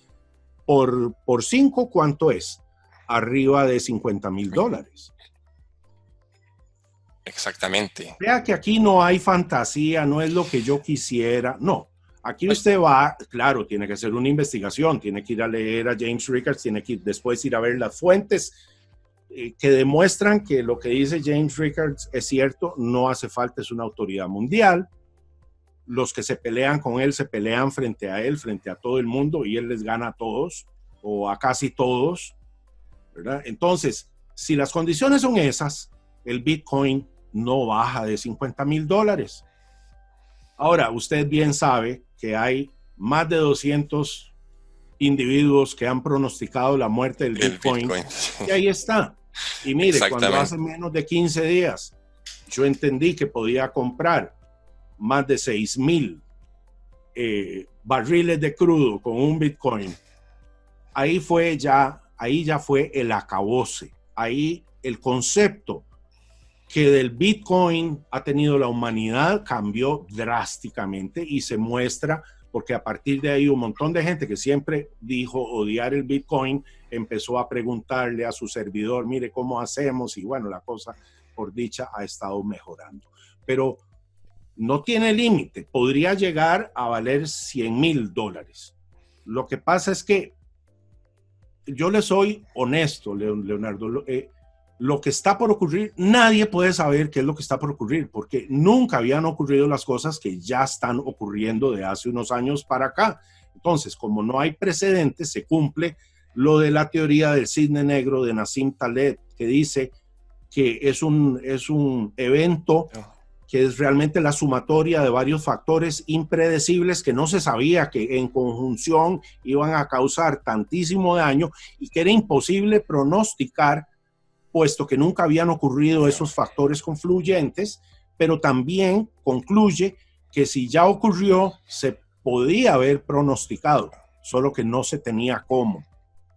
por 5, ¿cuánto es? Arriba de $50,000. Exactamente. Vea que aquí no hay fantasía, no es lo que yo quisiera, no. Aquí usted va, claro, tiene que hacer una investigación, tiene que ir a leer a James Rickards, tiene que después ir a ver las fuentes que demuestran que lo que dice James Rickards es cierto, no hace falta, es una autoridad mundial. Los que se pelean con él se pelean frente a él, frente a todo el mundo, y él les gana a todos, o a casi todos, ¿verdad? Entonces, si las condiciones son esas, el Bitcoin no baja de $50,000. Ahora, usted bien sabe que hay más de 200 individuos que han pronosticado la muerte del Bitcoin. Y ahí está. Y mire, cuando hace menos de 15 días yo entendí que podía comprar más de 6,000 barriles de crudo con un Bitcoin, ahí ya fue el acabose. Ahí el concepto que del Bitcoin ha tenido la humanidad cambió drásticamente y se muestra porque a partir de ahí un montón de gente que siempre dijo odiar el Bitcoin empezó a preguntarle a su servidor, mire cómo hacemos, y bueno, la cosa por dicha ha estado mejorando. Pero no tiene límite, podría llegar a valer $100,000. Lo que pasa es que yo le soy honesto, Leonardo, lo que está por ocurrir, nadie puede saber qué es lo que está por ocurrir, porque nunca habían ocurrido las cosas que ya están ocurriendo de hace unos años para acá. Entonces, como no hay precedentes, se cumple lo de la teoría del cisne negro de Nassim Taleb, que dice que es un evento que es realmente la sumatoria de varios factores impredecibles que no se sabía que en conjunción iban a causar tantísimo daño y que era imposible pronosticar, puesto que nunca habían ocurrido esos factores confluyentes, pero también concluye que si ya ocurrió, se podía haber pronosticado, solo que no se tenía cómo.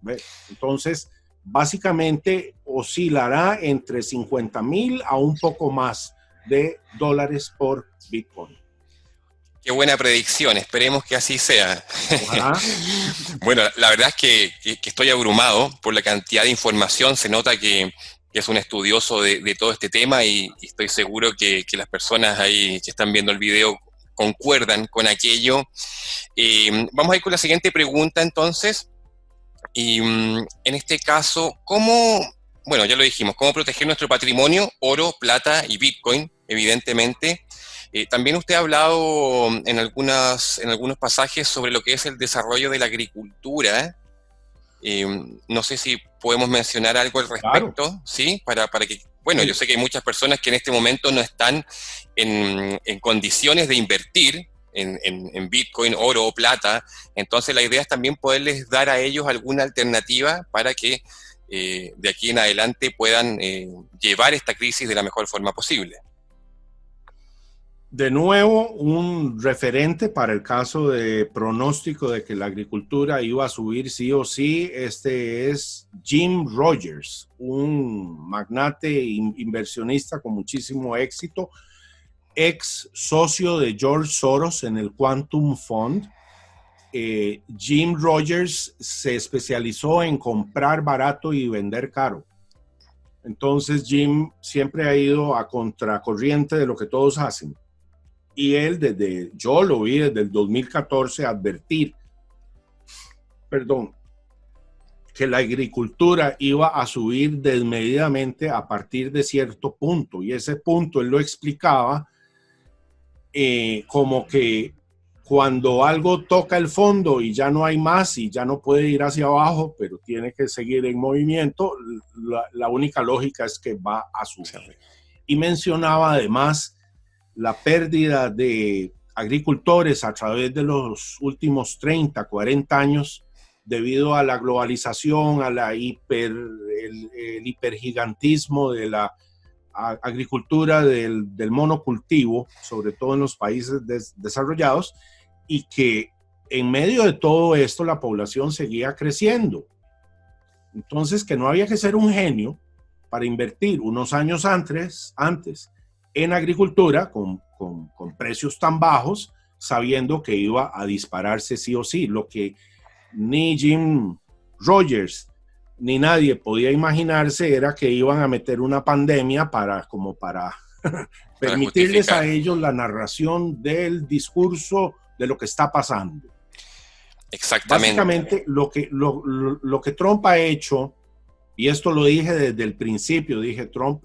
¿Ve? Entonces, básicamente oscilará entre 50,000 a un poco más de dólares por Bitcoin. Qué buena predicción, esperemos que así sea. Bueno, la verdad es que estoy abrumado por la cantidad de información, se nota que es un estudioso de todo este tema y estoy seguro que las personas ahí que están viendo el video concuerdan con aquello. Vamos a ir con la siguiente pregunta entonces. Y en este caso, bueno, ya lo dijimos, ¿cómo proteger nuestro patrimonio? Oro, plata y Bitcoin, evidentemente. También usted ha hablado en algunos pasajes sobre lo que es el desarrollo de la agricultura. No sé si podemos mencionar algo al respecto, claro. ¿Sí? Para que, bueno, yo sé que hay muchas personas que en este momento no están en condiciones de invertir en Bitcoin, oro o plata, entonces la idea es también poderles dar a ellos alguna alternativa para que de aquí en adelante puedan llevar esta crisis de la mejor forma posible. De nuevo, un referente para el caso de pronóstico de que la agricultura iba a subir sí o sí, este es Jim Rogers, un magnate inversionista con muchísimo éxito, ex socio de George Soros en el Quantum Fund. Jim Rogers se especializó en comprar barato y vender caro. Entonces Jim siempre ha ido a contracorriente de lo que todos hacen. Y él, yo lo vi desde el 2014 advertir, que la agricultura iba a subir desmedidamente a partir de cierto punto, y ese punto él lo explicaba como que cuando algo toca el fondo y ya no hay más y ya no puede ir hacia abajo, pero tiene que seguir en movimiento, la única lógica es que va a subir. Y mencionaba además la pérdida de agricultores a través de los últimos 30, 40 años debido a la globalización, a la el hipergigantismo de la agricultura del monocultivo, sobre todo en los países desarrollados, y que en medio de todo esto la población seguía creciendo. Entonces, que no había que ser un genio para invertir unos años antes en agricultura con precios tan bajos, sabiendo que iba a dispararse sí o sí, lo que ni Jim Rogers ni nadie podía imaginarse era que iban a meter una pandemia para permitirles a ellos la narración del discurso de lo que está pasando. Exactamente. Básicamente, lo que Trump ha hecho, y esto lo dije desde el principio, dije, Trump,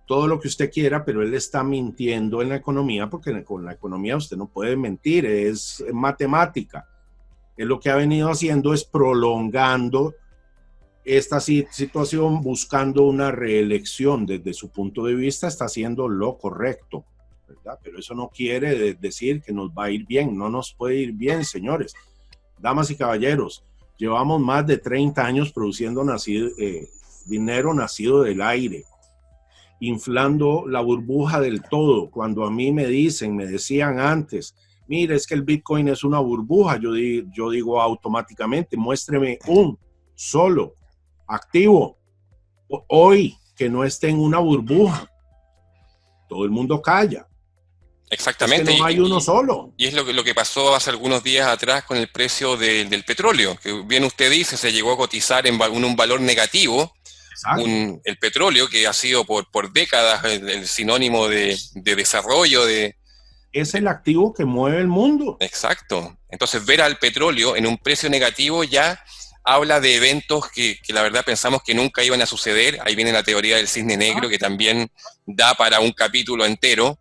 todo lo que usted quiera, pero él está mintiendo en la economía, porque con la economía usted no puede mentir, es matemática. Él lo que ha venido haciendo es prolongando esta situación, buscando una reelección. Desde su punto de vista está haciendo lo correcto, ¿verdad? Pero eso no quiere decir que nos va a ir bien, no nos puede ir bien, señores. Damas y caballeros, llevamos más de 30 años produciendo dinero nacido del aire, inflando la burbuja del todo. Cuando a mí me decían antes, mire, es que el Bitcoin es una burbuja, yo digo automáticamente, muéstreme un solo activo hoy que no esté en una burbuja. Todo el mundo calla. Exactamente. Es que no hay uno solo. Y es lo que pasó hace algunos días atrás con el precio del petróleo, que bien usted dice, se llegó a cotizar en un valor negativo. El petróleo, que ha sido por décadas el sinónimo de desarrollo. Es el activo que mueve el mundo. Exacto. Entonces, ver al petróleo en un precio negativo ya habla de eventos que la verdad pensamos que nunca iban a suceder. Ahí viene la teoría del cisne negro, que también da para un capítulo entero.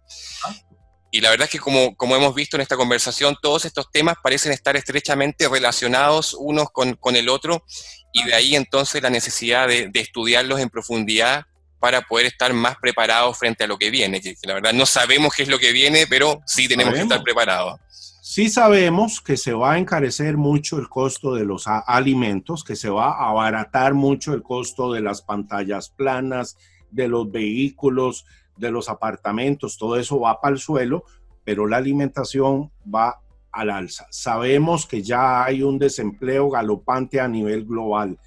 Y la verdad es que como hemos visto en esta conversación, todos estos temas parecen estar estrechamente relacionados unos con el otro, y de ahí entonces la necesidad de estudiarlos en profundidad para poder estar más preparados frente a lo que viene, que la verdad no sabemos qué es lo que viene, pero sí tenemos que estar preparados. Sí sabemos que se va a encarecer mucho el costo de los alimentos, que se va a abaratar mucho el costo de las pantallas planas, de los vehículos, de los apartamentos, todo eso va para el suelo, pero la alimentación va al alza. Sabemos que ya hay un desempleo galopante a nivel global.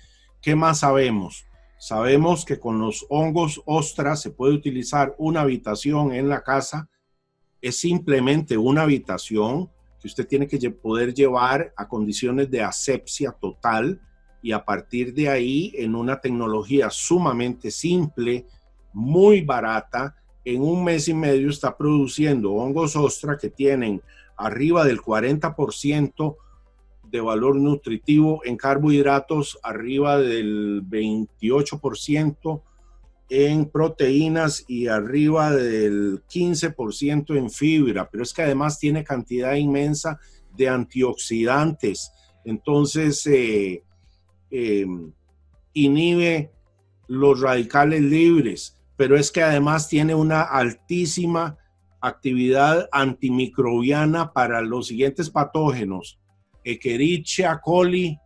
¿Qué más sabemos? Sabemos que con los hongos ostras se puede utilizar una habitación en la casa. Es simplemente una habitación que usted tiene que poder llevar a condiciones de asepsia total, y a partir de ahí, en una tecnología sumamente simple, muy barata, en un mes y medio está produciendo hongos ostra que tienen arriba del 40% de valor nutritivo en carbohidratos, arriba del 28% en proteínas y arriba del 15% en fibra, pero es que además tiene cantidad inmensa de antioxidantes. Entonces inhibe los radicales libres, pero es que además tiene una altísima actividad antimicrobiana para los siguientes patógenos: Escherichia coli,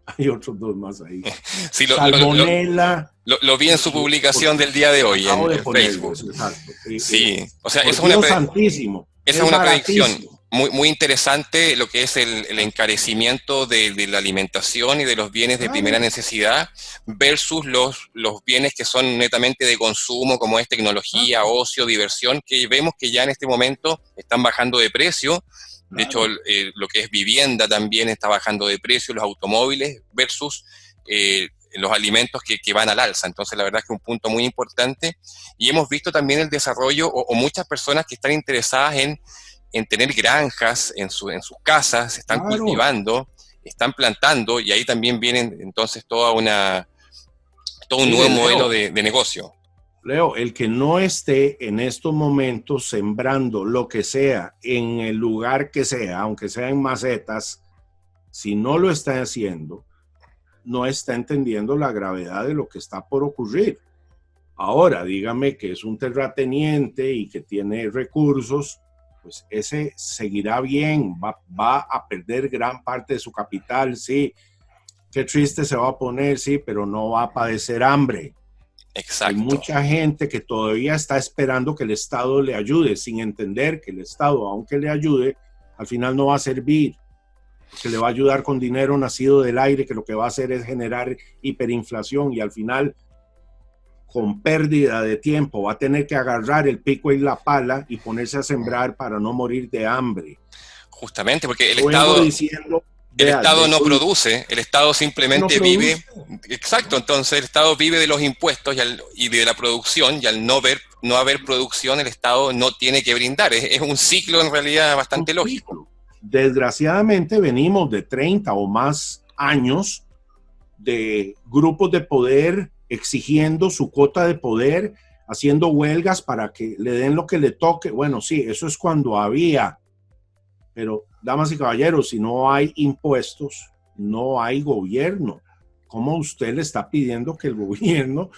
hay otros dos más ahí. Sí, Salmonella. Lo vi en su publicación del día de hoy en Facebook. Exacto. Sí, o sea, es una santísimo. Esa es una predicción muy interesante, lo que es el encarecimiento de la alimentación y de los bienes de primera necesidad versus los bienes que son netamente de consumo, como es tecnología, ocio, diversión, que vemos que ya en este momento están bajando de precio. De hecho, lo que es vivienda también está bajando de precio, los automóviles versus los alimentos que van al alza. Entonces, la verdad es que es un punto muy importante. Y hemos visto también el desarrollo o muchas personas que están interesadas en tener granjas en sus casas, se están cultivando, están plantando, y ahí también vienen entonces todo un Mire, nuevo Leo, modelo de negocio. Leo, el que no esté en estos momentos sembrando lo que sea, en el lugar que sea, aunque sea en macetas, si no lo está haciendo, no está entendiendo la gravedad de lo que está por ocurrir. Ahora, dígame que es un terrateniente y que tiene recursos, pues ese seguirá bien, va a perder gran parte de su capital, sí. Qué triste se va a poner, sí, pero no va a padecer hambre. Hay Exacto. mucha gente que todavía está esperando que el Estado le ayude, sin entender que el Estado, aunque le ayude, al final no va a servir, que le va a ayudar con dinero nacido del aire, que lo que va a hacer es generar hiperinflación y al final, con pérdida de tiempo, va a tener que agarrar el pico y la pala y ponerse a sembrar para no morir de hambre. Justamente, porque Yo vengo diciendo, el vea, Estado no produce, el Estado no simplemente vive, produce. exacto, entonces el Estado vive de los impuestos y de la producción, y al no haber producción, el Estado no tiene que brindar. Es un ciclo en realidad bastante lógico. Desgraciadamente venimos de 30 o más años de grupos de poder exigiendo su cuota de poder, haciendo huelgas para que le den lo que le toque. Bueno, sí, eso es cuando había, pero damas y caballeros, si no hay impuestos, no hay gobierno. ¿Cómo usted le está pidiendo que el gobierno,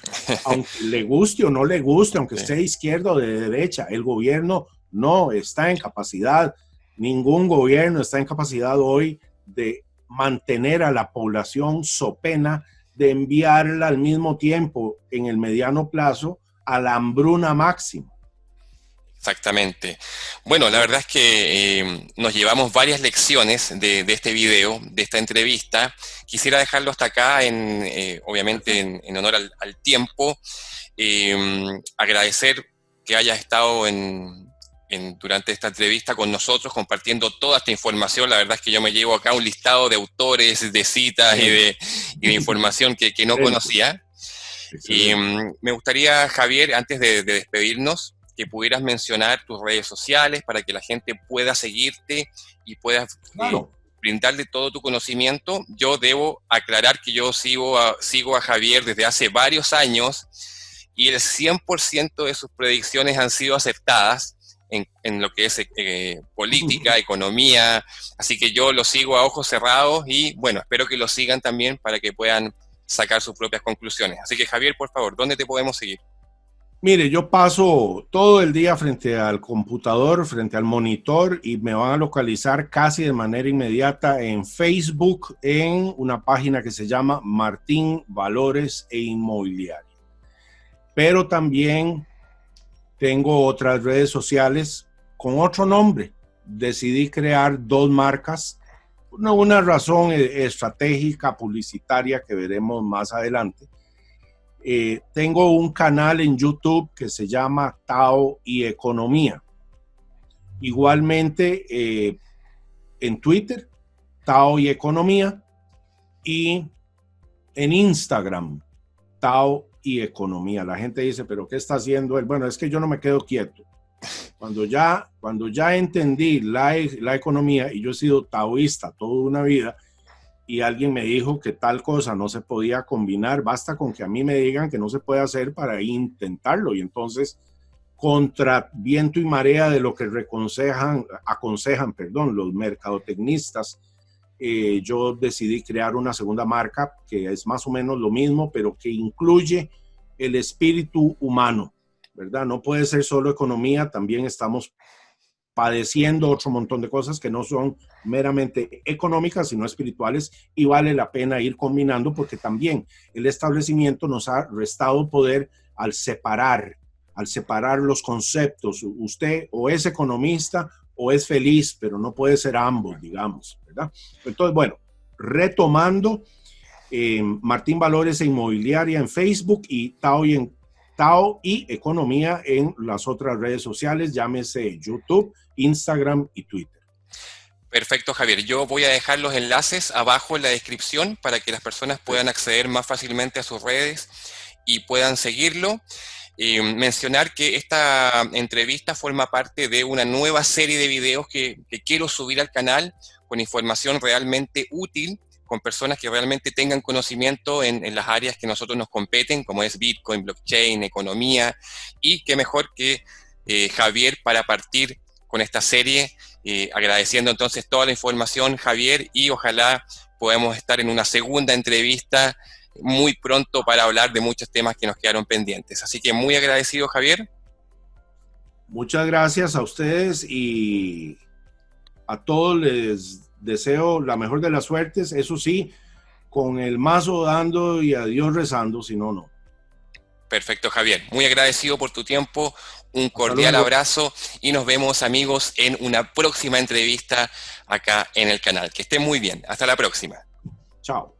aunque le guste o no le guste, aunque esté de izquierda o de derecha, el gobierno no está en capacidad, ningún gobierno está en capacidad hoy de mantener a la población so pena de enviarla al mismo tiempo en el mediano plazo a la hambruna máxima? Exactamente. Bueno, la verdad es que nos llevamos varias lecciones de este video, de esta entrevista. Quisiera dejarlo hasta acá, obviamente en honor al tiempo. Agradecer que hayas estado durante esta entrevista con nosotros, compartiendo toda esta información. La verdad es que yo me llevo acá un listado de autores, de citas y de información que no conocía. Y me gustaría, Javier, antes de despedirnos, que pudieras mencionar tus redes sociales para que la gente pueda seguirte y puedas brindarle todo tu conocimiento. Yo debo aclarar que yo sigo a Javier desde hace varios años y el 100% de sus predicciones han sido acertadas en lo que es política, economía, así que yo lo sigo a ojos cerrados y bueno, espero que lo sigan también para que puedan sacar sus propias conclusiones. Así que Javier, por favor, ¿dónde te podemos seguir? Mire, yo paso todo el día frente al computador, frente al monitor y me van a localizar casi de manera inmediata en Facebook en una página que se llama Martín Valores e Inmobiliaria. Pero también tengo otras redes sociales con otro nombre. Decidí crear dos marcas, una razón estratégica, publicitaria que veremos más adelante. Tengo un canal en YouTube que se llama Tao y Economía. Igualmente en Twitter, Tao y Economía, y en Instagram, Tao y Economía. La gente dice, ¿pero qué está haciendo él? Bueno, es que yo no me quedo quieto. Cuando ya entendí la economía, y yo he sido taoísta toda una vida, y alguien me dijo que tal cosa no se podía combinar, basta con que a mí me digan que no se puede hacer para intentarlo. Y entonces, contra viento y marea de lo que aconsejan los mercadotecnistas, yo decidí crear una segunda marca que es más o menos lo mismo, pero que incluye el espíritu humano, ¿verdad? No puede ser solo economía, también estamos padeciendo otro montón de cosas que no son meramente económicas, sino espirituales, y vale la pena ir combinando porque también el establecimiento nos ha restado poder al separar los conceptos. Usted o es economista o es feliz, pero no puede ser ambos, digamos, ¿verdad? Entonces, bueno, retomando, Martín Valores e Inmobiliaria en Facebook y Tao y Economía en las otras redes sociales, llámese YouTube, Instagram y Twitter. Perfecto, Javier. Yo voy a dejar los enlaces abajo en la descripción para que las personas puedan acceder más fácilmente a sus redes y puedan seguirlo. Mencionar que esta entrevista forma parte de una nueva serie de videos que quiero subir al canal con información realmente útil, con personas que realmente tengan conocimiento en las áreas que nosotros nos competen, como es Bitcoin, blockchain, economía, y qué mejor que Javier para partir con esta serie, agradeciendo entonces toda la información, Javier, y ojalá podamos estar en una segunda entrevista muy pronto para hablar de muchos temas que nos quedaron pendientes. Así que muy agradecido, Javier. Muchas gracias a ustedes y a todos les deseo la mejor de las suertes, eso sí, con el mazo dando y a Dios rezando, si no, no. Perfecto, Javier. Muy agradecido por tu tiempo, un Hasta cordial luego. abrazo y nos vemos, amigos, en una próxima entrevista acá en el canal. Que estén muy bien. Hasta la próxima. Chao.